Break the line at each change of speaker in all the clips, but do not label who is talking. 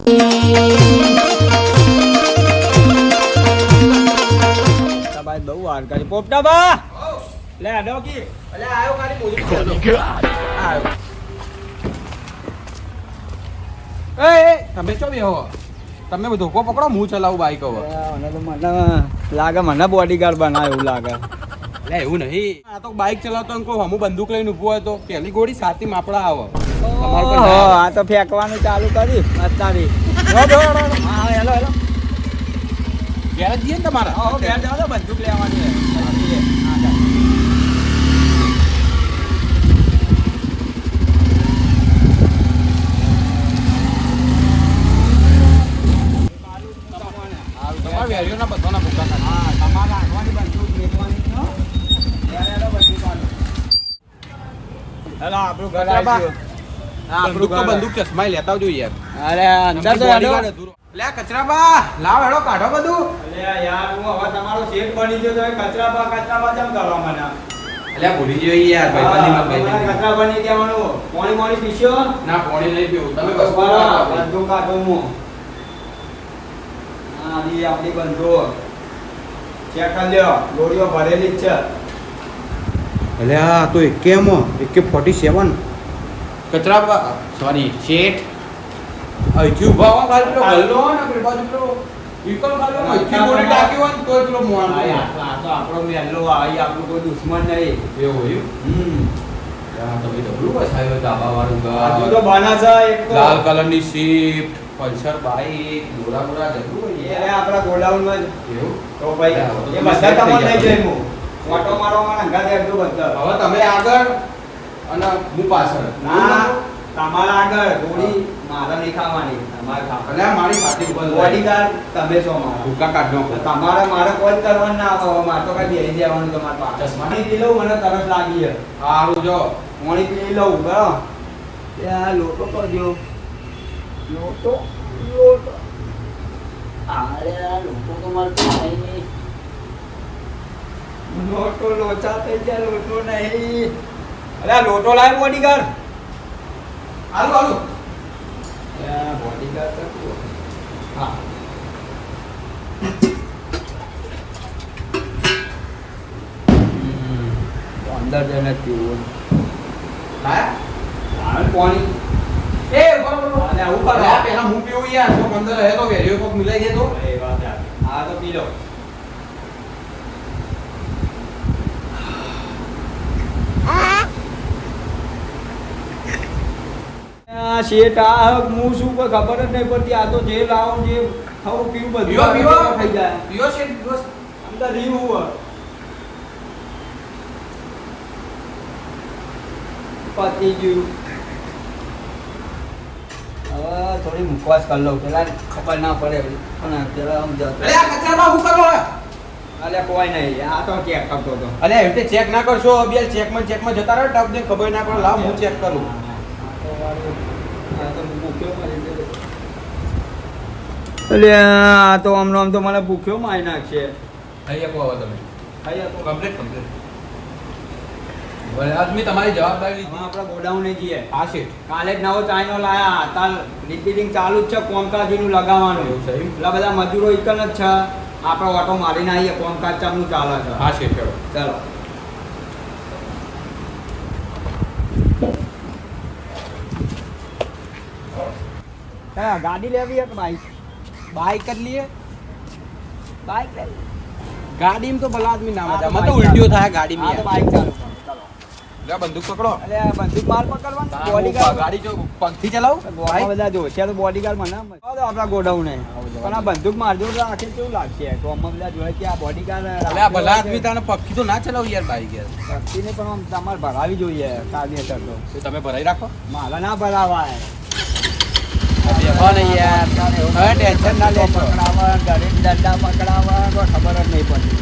બહુ વાર કરી પોપટા બા લે આડો કી અલે આયો ખાલી મોજી આયો
એ તમે ચો બેહો તમે બધું કો પકડો હું ચલાવું બાઈક હવે
મને તો મને લાગે મને બોડીગાર્ડ બનાવે એવું લાગે
એટલે એવું નહીં આ તો બાઈક ચલાવતો એમ કહું હમું બંદૂક લઈને ઊભો હોય તો પહેલી ગોળી સાથી માપડા આવે
આ તો ફેંકવાનું ચાલુ કર્યું અત્યારે હા હેલો હેલો
ઘેર જઈએ ને તમારા
હા ઘેર જાવ તો બંદૂક લેવાની છે
તમારા વેરીઓના બધાના ભૂકા ખાય
હા તમારે રાખવાની બંદૂક મેકવાની છે હેલો બંદૂક આલો હેલો આપણું ઘર આવ્યું
બંદૂક તો બંદૂક ચશ્મા લેતા આવજો યાર
અરે અંદર તો હેલો
લે કચરાબા લાવ હેડો કાઢો બધું
અલે યાર હું હવે તમારો શેઠ બની ગયો તો કચરા કેમ કરવા મને
એટલે ભૂલી ગયો યાર ભાઈ
કચરા બની દેવાનું પાણી પાણી પીશો
ના પાણી નહીં પીવું તમે બસ
બંધો કાઢો હું હા ઈ આપણી બંધો ચેક કરી લ્યો ગોળીઓ ભરેલી જ છે
એટલે આ તો AK-47 કચરાબા સોરી શેઠ અહીંથી ઉભા હો ખાલી પેલો ગલ્લો ને પેલી બાજુ પેલો વિકલ ખાલી અહીંથી ગોળી ટાકી હોય ને તોય પેલો મોણ
આ તો આપણો મેલ્લો આઈ આપણું કોઈ દુશ્મન નહીં
એવું હોય યાર તમે ડબલું બસાયો દાબા વાળું
આ તો બના છે એક તો
લાલ કલરની શિફ્ટ પલ્સર બાઈક ગોળા ડબલું હોય
એ આપણા ગોડાઉનમાં
એવું
તો ભાઈ એ બધા તમને નહીં જઈ હું ઓટો મારવામાં નંગા દે એટલું બધા
હવે તમે આગળ અને હું પાછળ
ના તમારા આગળ ગોળી મારા નહીં ખાવાની તમારે ખાવાની
એટલે મારી સાથે ઉપર
બોડીગાર્ડ તમે છો મારા
ભૂકા કાઢનો
મારે કોઈ કરવાનું ના આવે મારે તો કઈ બેસી જવાનું તમારે પાસે પાણી પી લઉં મને તરસ લાગી છે
સારું જો
પાણી પી લઉં બરાબર ત્યાં લોટો કરજો લોટો અરે આ લોટો તો મારે નહીં લોટો લોચા થઈ ગયા લોટો નહીં અરે આ લોટો લાય બોડીગાર્ડ
હાલું
બોડીગાર્ડ કરતું હા અંદર જઈને પીવું
લાયા
પાણી
એ બરોબર અને આવું પર પેલા હું પીવું યાર તો 15 રહે તો વેરીઓ કોક મિલાઈ દે તો
એ વાત આ તો પી લો શેઠ આ હું શું કોઈ ખબર જ નહીં પડતી આ તો જે લાવો જે ખાવું પીવું બધું
પીવો
થઈ જાય
પીવો છે દિવસ
અંદર રીવું પતી ગયું હવે થોડી મુખવાસ કરી લઉં પેલા ખબર ના પડે પણ પેલા સમજાતો
અરે આ કચરામાં હું કરો
અલે કોઈ નહીં આ તો ચેક કરતો હતો
અરે એવી રીતે ચેક ના કરશો અબિયાર ચેકમાં જતા રહો ટપ ને ખબર ના પડે લાવ હું ચેક કરું
આ તો આમનો આમ તો મને ભૂખ્યો મારી નાખશે
અહીંયા કહો તમે
અહીંયા
કમ્પ્લીટ ભલે આજ મેં તમારી જવાબદારી લીધી
આપણા ગોડાઉન જઈએ
હા છે
કાલે જ નવો ચાઇનો લાયા તાર રિપેરિંગ ચાલુ જ છે કોમકાજીનું લગાવવાનું
એવું છે એમ?
એટલા બધા મજૂરો એકલ જ છે આપણે ઓટો મારીને આવીએ કોમકાજ ચાલુ ચાલે છે
હા છે ચલો
ચાલો હા ગાડી લેવી એક બાઈક
બાઈક જ લઈએ
બાઈક લેવી
ગાડીમાં તો ભલા આદમી ના મજા મને તો ઉલટીઓ થાય ગાડીમાં
હા તો બાઈક ચાલુ
લે બંદૂક પકડો
અલે આ બંદૂક માર પકડવાનું બોડીગાર્ડ
ગાડી જો પગથી ચલાવ
ગોળા બધા જો છે તો બોડીગાર્ડ મને આપણા ગોડાઉન પણ આ બંદૂક મારજો તો આખે કેવું લાગશે તો અમે બધા જોયે કે આ બોડીગાર્ડ
અલે આ ભલા આદમી તને પગથી તો ના ચલાવ યાર બાઈક યાર
વ્યક્તિને પણ આમ તમારે ભરાવી જોઈએ કાયદેસર તો
તમે ભરાઈ રાખો
મારા ના ભરાવાય
બેહો ને યાર હવે ટેન્શન ના લેશો
પકડાવા ઘરે દંડા પકડાવા કોઈ ખબર જ નહીં પડતી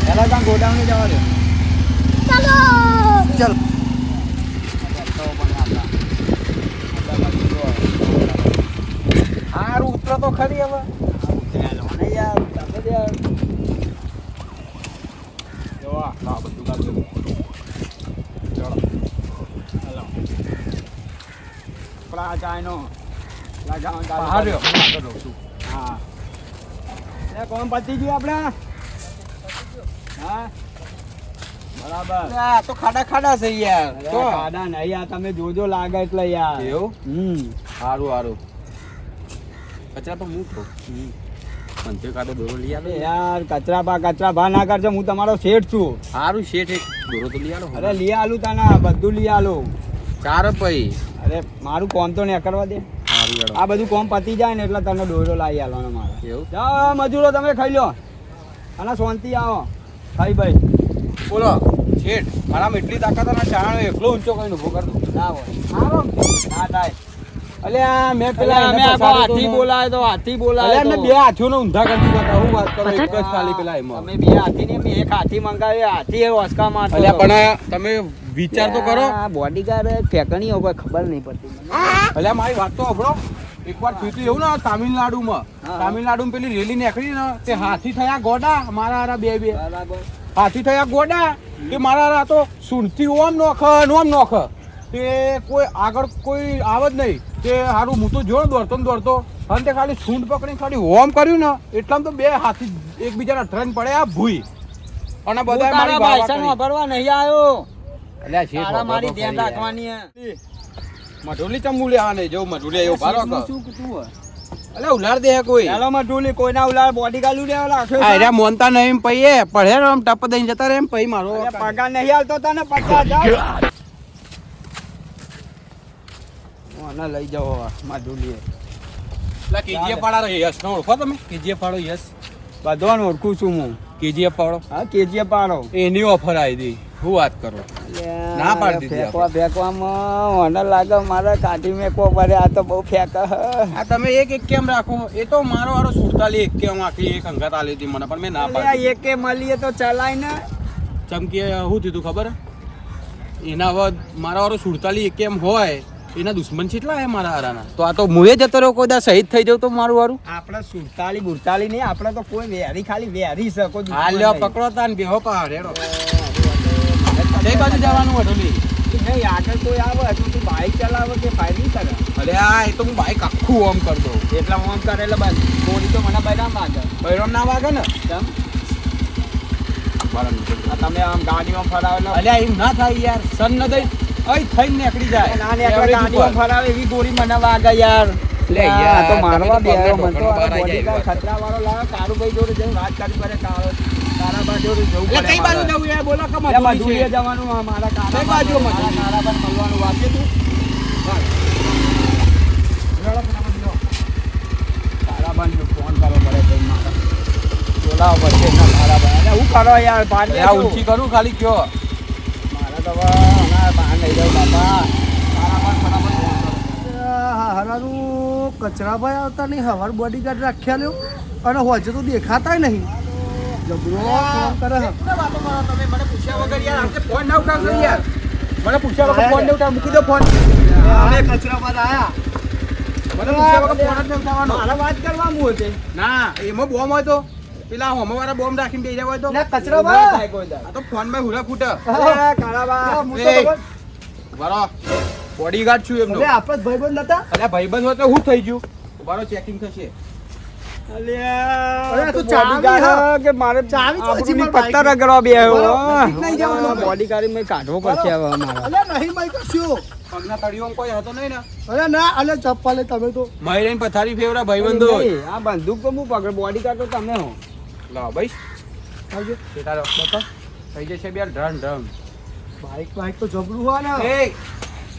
પહેલાં ત્યાં ગોડાઉન જવા દે
ચલ
સારું ઉતરો તો ખરી હવે યાર તમે યાર જો આ બધું કાઢજો ચલો ચાઇનો
બહાર રહ્યો. હું આગળ રહું છું.
હા એ કોમ પતી ગયું આપણે હા બરાબર
આ તો ખાડા ખાડા છે યાર
અરે
તો
ખાડા નહીં યાર તમે જોજો લાગે એટલે યાર
એવું સારું સારું કચરા તો હું કહું પંચે કાઢો દોરો લઈ
અરે
આલો
યાર કચરા ભા ના કરજો હું તમારો શેઠ છું
સારું શેઠ એક દોરો તો લઈ આલો
અરે લઈ આલું તને બધું લઈ આલું
ચાર પૈ
અરે મારું કોમ તો નહીં કરવા દે
સારું યાર
આ બધું કોમ પતી જાય ને એટલે તને દોરો લાવી આલવાનો મારે
એવું
જાઓ મજૂરો તમે ખાઈ લો અને શાંતિ આવો ખાઈ ભાઈ
બોલો શેઠ મારામાં એટલી તાકાત અને ચાણો એકલો ઊંચો કરીને ઊભો કર દઉં
ના હોય આરામ ના થાય અલ્યા મેં પેલા
અમે
એને
આગળ
પસાડ્યો
હાથી
તો.
બોલાય
તો હાથી બોલાય
અલ્યા મેં બે હાથીઓને ઊંધા કરી દીધા હું વાત કરો એક જ ખાલી પેલા એમાં
તમે બે હાથી ને મેં એક હાથી મંગાવ્યો હાથી એ ઓસ્કા મારતો
અલ્યા પણ તમે વિચાર તો કરો
બોડીગાર્ડ ફેંકણી હોય કોઈ ખબર નહીં પડતી મને.
અલ્યા મારી વાત તો સાંભળો એકવાર થયું હતું એવું ને તામિલનાડુમાં
હા.
તામિલનાડુમાં પેલી રેલી નીકળી ને તે હાથી થયા ગોડા મારા હારા બે
બરાબર
હાથી થયા ગોડા તે મારા હારા તો સુનથી ઓમ નોખ નોમ નોખ તે કોઈ આગળ કોઈ આવે જ નહીં તે હારું હું તો જોર દોડતો ને દોડતો અને તે ખાલી સૂંઢ પકડીને ખાલી ઓમ કર્યું ને એટલામાં તો બે હાથી એકબીજાના ટ્રેન પડે આ ભૂઈ અને બધા
હું તારા ભાઈસાનો વાપરવા નહીં આવ્યો
અલ્યા શેઠ
તારા મારી
વાપરતો
ધ્યાન
ખરી
રાખવાની હે.
યાર. મઢુલી ચમુલી આ નહીં જવું મઢુલી એવું ભારો
શેઠનું
કર
શું કીધું હોય?
અલ્યા ઉલાડ દે કોઈ
ચાલો માં ઢોલી કોઈના ઉલાળ બોડીગાર્ડ ઉડ્યા રાખ્યો છે.
અરે મોનતા નહીં પૈયે પડે ને આમ ટપ દઈને જતા રહે એમ પૈ મારો
અરે પગાર નહીં આલતો તને 50,000 મને લઈ જાઓ હવે, માં ઢોલીએ
પેલા કેજીએફ વાળા રહે યશ ને ઓળખો તમે કેજીએફ વાળો યશ
બધાને ઓળખું છું હું
કેજીએફ વાળો
હા કેજીએફ પાડો
એની ઓફર આવી હતી શું વાત કરો ના પાડી દીધી
ફેંકવા ફેંકવામાં મને લાગે મારે કાઢી મેકવો પડે આ તો બહુ ફેંક
આ તમે એક કેમ રાખો એ તો મારો વાળો 47 એક કેમ આખી એક અંગત આલી હતી મને પણ મેં ના પાડી
એકે મળીએ તો ચલાય ને
ચમકી શું થયું ખબર એના હવે મારા વાળો 47 એક કેમ હોય એના દુશ્મન કેટલા હે મારા હારાના તો આ તો મુએ જતો રહ્યો કોઈ દા શહીદ થઈ જાવ તો મારું વારું
આપણે સુરતાલી બુરતાલી નહીં આપણે તો કોઈ વેરી ખાલી વેરી છે કોઈ દુશ્મન
હા લ્યો
નહીં.
પકડો તા ને બેહો પા રેડો કઈ બાજુ જવાનું વઢોલી
નહીં આગળ કોઈ આવે તો તું બાઈક ચલાવે કે ફાયરિંગ કરે
અરે આ એ તો હું બાઈક આખું ઓમ કર દઉં
એટલે ઓમ કરેલા બસ ગોળી તો મને બૈરામ વાગે
બૈરામ ના વાગે ને
કેમ આ તમે આમ ગાડીમાં ફરાવેલા
અલ્યા એમ ના થાય યાર સન ન દઈ અહીં થઈને નીકળી જાય
નાની આપણે ગાડીમાં ફરાવે એવી ગોળી મને વાગે યાર
લે યાર,
આ તો મારવા
તમે તો
બે
પગનો
મને તો
ઢોકળો બહાર આઈ જાય એવી વાત.
ખતરા વાળો લાવે કારુભાઈ જોડે જઈને વાત કરી પડે તારા બા જોડે જવું
એટલે
પડે
કઈ બાજુ
મારે.
જવું યાર બોલો કે
એટલે
મજૂરી
મજૂરીએ
છે?
જવાનું આ મારા કારા
કઈ બાજુ
મારા
મજૂરી?
કારા પર મળવાનું વાગે તું તારા બંધ ફોન કરવો પડે ભાઈ મારે બોલાવો પછી એના તારા બંધ અરે હું કરો યાર પાડ
આ ઊંચી કરું ખાલી કયો
મારે તો હવે હમણાં બહાર નહીં જાઉં બાપા તારા બંધ ફટાફટ ફોન કરો.
હારાનું કચરાભાઈ આવતા નહીં હવાર બોડીગાર્ડ રાખ્યા લ્યો અને હોજે તો દેખાતાય નહીં જબરો ફોન કરે હે.
મને પૂછ્યા વગર યાર આપણે ફોન ના ઉઠાવશો યાર મને પૂછ્યા વગર ફોન નહીં ઉઠાવ મૂકી દો ફોન
અમે કચરાભાઈ આયા
મને પૂછ્યા વગર ફોન જ નહીં ઉઠાવવાનો
મારે વાત કરવાનું હતું
ના એમાં બોમ્બ હોય તો પેલા હોમવાળા બોમ્બ રાખીને બેસી જાય હોય તો
લે કચરાભાઈ
આ તો ફોન માં હુરા ફૂટે
કાળાબા
હું તો
એ.
ખબર.
બરો બોડીગાર્ડ છું એમનો
લે આપણે જ ભાઈબંધ નતા
અલ્યા ભાઈબંધ હોય તો શું થઈ ગયું બરો ચેકિંગ થશે
અરે, તું
બોડીગાર્ડ
ચાવી
કે મારે
ચાવી તો હજી
આબરૂની
મારા
પત્તા
બાઈક-
રગડવા બે
બરાબર, નજીક નહીં જવાનું.
બોડીગાર્ડ મેં કાઢવો પડશે હવે મારે
અલે નહીં ભાઈ કશું
પગના તળિયોમાં કોઈ હતો નહીં ને
અરે ના અલે ચપ્પલે તમે તો
મહિલાની પથારી ફેવરા ભાઈબંધો
નહીં, આ બંદૂક તો હું પકડ બોડીગાર્ડ તો તમે હો
લાવ ભાઈ
આવજો
તારો બતા થઈ જશે બે ધન ધન
બાઈક બાઈક તો જબરું હોય ને
એ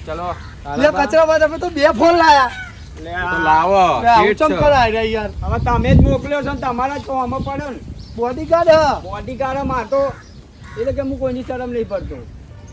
ચલો
લે કચરાભાઈ તમે તો બે ફોન લાયા
લે
તો
આ-
લાવો
લે આવું
શેઠ
ચમ
છે.
કરાય રે યાર
હવે તમે જ મોકલ્યો છો ને તમારા જ તો આમાં પડ્યો ને
બોડીગાર્ડ હ
બોડીગાર્ડ મારતો એટલે કે હું કોઈની શરમ નહીં પડતો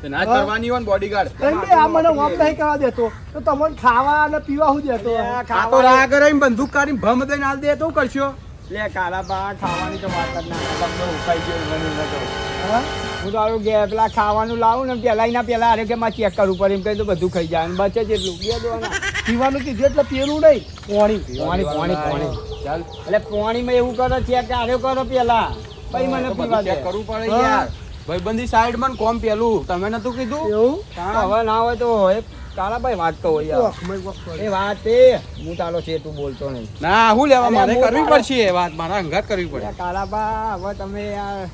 તો ના જ કરવાની હોય ને બોડીગાર્ડ
એમ બી આ મને વાપ નહીં કરવા દેતો તો તમને ખાવા અને પીવા શું દેતો
લે,
આ તો
ખાવાની-
રાહ કરે બંદૂક કાઢીને ભમ દઈને આલ દે તો કરશો
લે કાળાબા ખાવાની તો વાત જ ના કરે. તમને ઉપાઈ ગયો મને ન કહો.
હા?
હું તો આવું કે પેલા ખાવાનું લાવું ને પેલા એના પેલા અરે કે મારે ચેક કરવું પડે એમ કહી તો બધું ખાઈ જાય અને બચે જેટલું બે દોના
પીવાનું કીધું એટલે પીવાનું નહીં પાણી
પાણી
ચાલ
એટલે પાણીમાં એવું કરો ચેક આરે કરો પેલા પછી મને પીવા દે
ચેક કરવું પડે
હા.
યાર ભાઈબંધી સાઈડ માં કોમ પેલું તમે નતું કીધું
એવું
હા.
હવે ના હોય તો હોય કાળાભાઈ વાત કહો યાર
ઓખમાં કોક કરે.
એ વાત એ હું તારો છે તું બોલતો નહીં
ના હું લેવા
અરે
મારે
હું
કરવી
મારા-
પડશે એ વાત મારા અંગાત કરવી પડે
કાળાબા હવે તમે યાર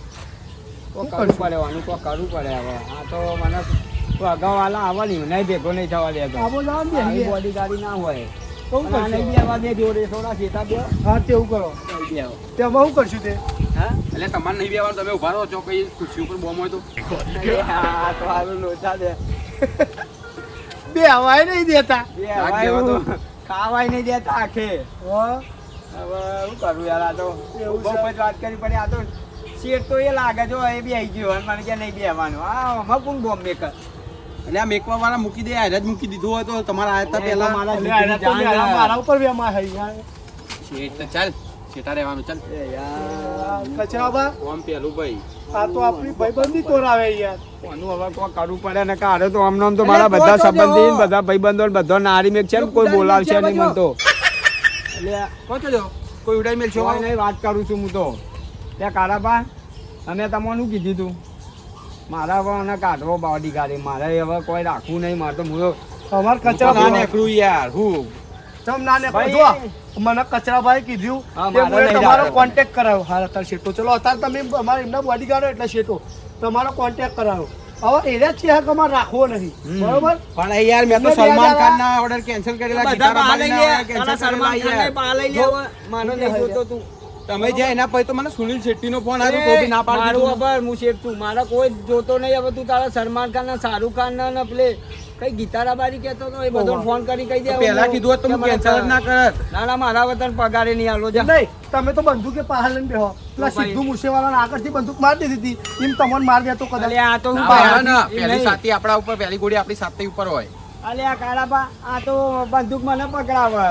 શું
કરવું
કરશું?
પડે આનું કોઈ કરવું પડે હવે આ તો મને કોઈ અગાઉ વાલા આવવાની નહીં ભેગો નહીં થવા દેતો
આવો જાઓ ને
આવી
બેહીએ.
બોડી ગાડી ના હોય
શું
અને આ
કરશું?
નહીં બેવા દે જોડે થોડા શેતા બે
હા તેવું કરો
નહીં બેહો.
તેમાં શું કરશું તે
હા
એટલે તમારે નહીં બેવાનું તમે ઉભા રહો છો કઈ ખુરશી ઉપર બોમ્બ હોય તો
અરે હા તો હારું લોચા દે
બે હવાય નહીં દેતા
બે
રાખ
હવે
દેવા તો.
એવું ખાવાય નહીં દેતા આખે
હા
હવે શું કરું યાર આ તો
એવું
બહુ
છે.
જ વાત કરી પડી આ તો શેઠ તો એ લાગે જો એ બી આવી ગયો અને મને કે નહીં બેવાનું હા આમાં કોણ બોમ્બ મેકર
એટલે આ મેકવા વાળા મૂકી દે હારે જ મૂકી દીધું હોય તો તમારા આયા તા પહેલા
મારા
એટલે આના તો મેળા મારા ઉપર વેમાં હઈ યાર.
શેઠ તો ચાલ શેઠા રહેવાનું ચાલ
એ યાર
કચરાબા
ઓમ પેલું ભાઈ
આ તો આપણી ભાઈબંધી તોરાવે યાર.
કોનું હવે કોઈ કરવું પડે ને કાઢે તો આમ નામ તો
એટલે
મારા બધા
પહોંચો
સંબંધી
જો.
બધા ભાઈબંધો ને બધા નારી મેક છે ને કોઈ બોલાવશે નહીં મને તો એટલે
પહોંચો જો કોઈ ઉડાઈ મેલ છો
કોઈ નહીં વાત કરું છું હું તો ત્યાં કાળાબા અમે તમને શું કીધું તું મારા હવે મને કાઢવો બોડી ગાડી મારે હવે કોઈ રાખવું નહીં મારે તો હું
અમાર
ના
કચરા
નેકરું યાર હું
ચમ ના ને
ભાઈ.
જો મને કચરાભાઈ કીધું
હા,
કે
મારે
મેં
નહીં
તમારો
રાખવો.
કોન્ટેક્ટ કરાવ્યો હા અત્યારે શેઠો ચલો અત્યારે તમે અમારા એમના બોડીગાર્ડ એટલે શેઠો તમારો કોન્ટેક્ટ કરાવ્યો હવે એરિયા છે કે અમારે રાખવો નહીં બરોબર
પણ એ યાર મેં તો
મેં
સલમાન
બે
ખાન ના ઓર્ડર કેન્સલ કરેલા
બધા
ગીતા
પા
રબારી
લઈ
ના
લે
cancel
તારા સલમાન
કરેલા
ખાનને
યાર.
પા લઈ લે હવે મને નહીં જોતો તું
તમે જે એના પછી તો મને સુનિલ શેટ્ટી નો ફોન આવ્યો તો બી ના પાડી
મારું
દીધું.
ખબર હું શેઠ છું મારા કોઈ જોતો નહીં હવે તું તારા સલમાન ખાન ના શાહરુખ ખાન ના ને પેલે કઈ ગીતા રબારી કહેતો તો એ બધો
ઓવા.
ફોન કરી કહી દે
તો પહેલા કીધું હોત તો હું કેન્સલ જ ના કરત
ના ના મારા વતન પગારે નહીં આલો જા
નહીં તમે તો બંદૂકે પહાડ લઈને બેહો પેલા
તો ભાઈ.
સિદ્ધુ મૂસેવાળાને આગળથી બંદૂક મારી દીધી હતી એમ તમને માર દેતો કદાચ
અલે આ તો હું
ના,
બહારથી-
ના,
એ
પહેલી
નહીં.
સાથી આપણા ઉપર પહેલી ગોળી આપણી સાથી ઉપર હોય
અલે આ કાળાબા આ તો બંદૂક મને પકડાવે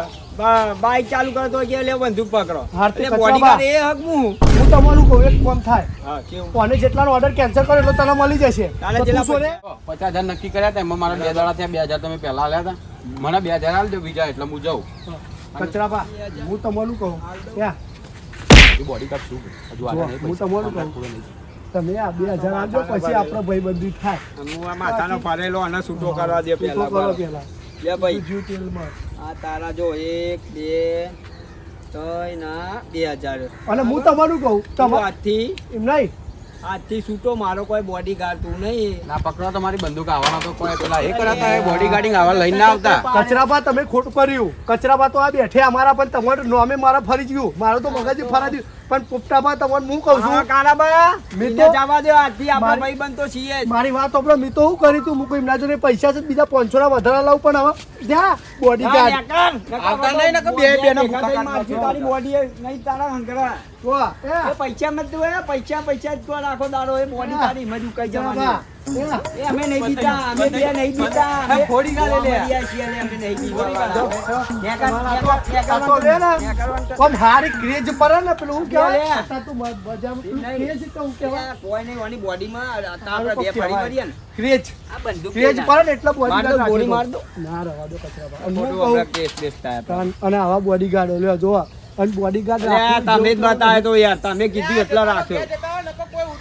બાઈક ચાલુ કરતો કે લે બંદૂક પકડો
હારથી
એટલે
કચરાબા.
બોડીગાર્ડ એ હક હું
હું તમારું કહું એક કામ થાય
હા કેવું
કોને જેટલાનો ઓર્ડર કેન્સલ કરે એટલો તને મળી જશે
તારે
તો તું
જેટલા
શું રે?
50,000 નક્કી કર્યા હતા એમાં મારા 2 દાડા થયા 2,000 તમે પહેલા આલ્યા હતા મને 2,000 આલજો બીજા એટલે હું જાઉં
કચરાબા હું તમારું કહું ક્યાં
બોડી કાર્ડ શું હજુ
જો,
આલ્યા નહીં
હું
પૈસા.
તમારું કહું.
પૂરો નહીં.
તમે આ 2000 આપજો પછી આપણે ભાઈબંધી થાય
હું આ માથાનો ફરેલો અને છૂટો કરવા દે
તો
પહેલા
કરો
બરાબર.
પહેલા
લે ભાઈ
જીવ તેલમાં.
આ તારા જો 1 2 3 ના 2000
અને હું તમારું કહું
તું
તમારે
આજથી
એમ નહીં
આજથી છૂટો મારો કોઈ બોડીગાર્ડ તું નહીં
ના પકડો તમારી બંદૂક આવવાનો તો કોઈ પેલા એ કરાતા એ બોડી ગાર્ડિંગ આવા લઈને ના આવતા
કચરાબા તમે ખોટું કર્યું કચરાબા તો આ બેઠે અમારા પણ તમારું નોમે મારા ફરી ગયું મારું તો મગજ ફરા ગયું પણ પોપટાબા તમને હું કહું
હા,
છું
કાળાબા
મેં
એને
તો-
જવા દો આજથી આપણા
મારી-
ભાઈબંધ તો છીએ જ.
મારી વાત આપણે મેં તો શું કર્યું તું મૂકું એમના જોડે પૈસા છે બીજા 500 ના વધારા લાવું પણ હવે જા બોડી
હા,
ગાર્ડ
નેકર.
આવતા નહીં ને કે બે- બે ના
ભેગા થઈને મારશું તારી body એ નહીં તારા હંગરા. એ પૈસા મત દો, એ પૈસા જ તો રાખો દાડો એ body
હા.
તારી મજ ઉકાઈ જવાની. એ અમે નહીં દીધા, અમે બે નહીં દીધા, અમે
ફોડી ગાળે લે.
મળ્યા છીએ ને અમે નહીં દીધા. નેકર,
તમારા
નેકર,
તો-
નેકર
આ તો લે ને.
નેકરવાનું તો-
કોમ હારી ક્રેઝ પડે ને પેલું હું
લે.
કહેવાય અત્યારે તો બજારમાં પેલું
નહીં.
ક્રેઝ કેવું કહેવાય
કોઈ નહીં વાની બોડીમાં આપણે
હારું
બે
તો
ફરી
કહેવાય.
મારીએ ને
ક્રેઝ
આ બંદૂક
ક્રેઝ
લઈને
પડે ને એટલા
માર દો,
બોડીગાર્ડ
ગોળી માર
રાખજો.
દો.
ના રહેવા દો કચરાબા. અને હું
ખોટું
કહું,
આપણે કેસ બેસ થાય આપણે.
અને આવા બોડીગાર્ડ લ્યો જો અને બોડીગાર્ડ
અરે તમે જ બતાવે તો યાર તમે કીધું એટલા રાખ્યો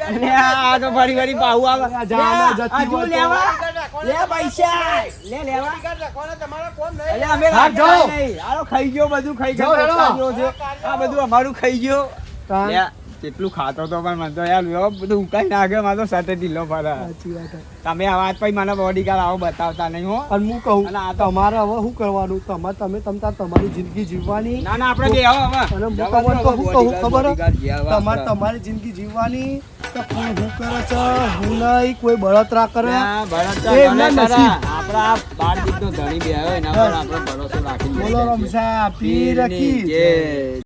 અને આ તો ફરી ફરી પાહુ આવે
આ જાના જતી
હજુ
હોય તો-
લેવા લે પૈસા લે લેવા અરે અમે
હા,
રાખ્યા
જાઓ.
નહીં. આલો ખાઈ ગયો બધું ખાઈ
જાઓ,
ગયો
હેડો.
પચાસ જેવો છે. આ બધું અમારું ખાઈ ગયો
તાન.
લે, કેટલું ખાતો તો પણ મને તો યાર લ્યો બધું ઉકાઈ નાખે મારે તો સાથે ઢીલો ફરે
સાચી વાત છે.
તમે આ વાત પછી મને બોડીગાર્ડ આવો બતાવતા નહીં હો
અને હું કહું
અને આ તો-
તમારે હવે શું કરવાનું તમે તમારી જિંદગી જીવવાની
ના ના આપણે જે હવે
અને હું
જવા
તમને
દો,
કહું
bodyguard,
ખબર
bodyguard જે હવે
તમારે
આપણે-
તમારી જિંદગી જીવવાની તો કોઈ હું કરે છે હું નહીં કોઈ બળતરા કરે
ના, ભરતતા
એ એમના
ગણે
નસીબ.
ખરા. આપણા આ બાર દીકનો ધણી બે આવ્યો એના પર આપણો ભરોસો રાખી
બોલો રમસા પીર કી જય.
જય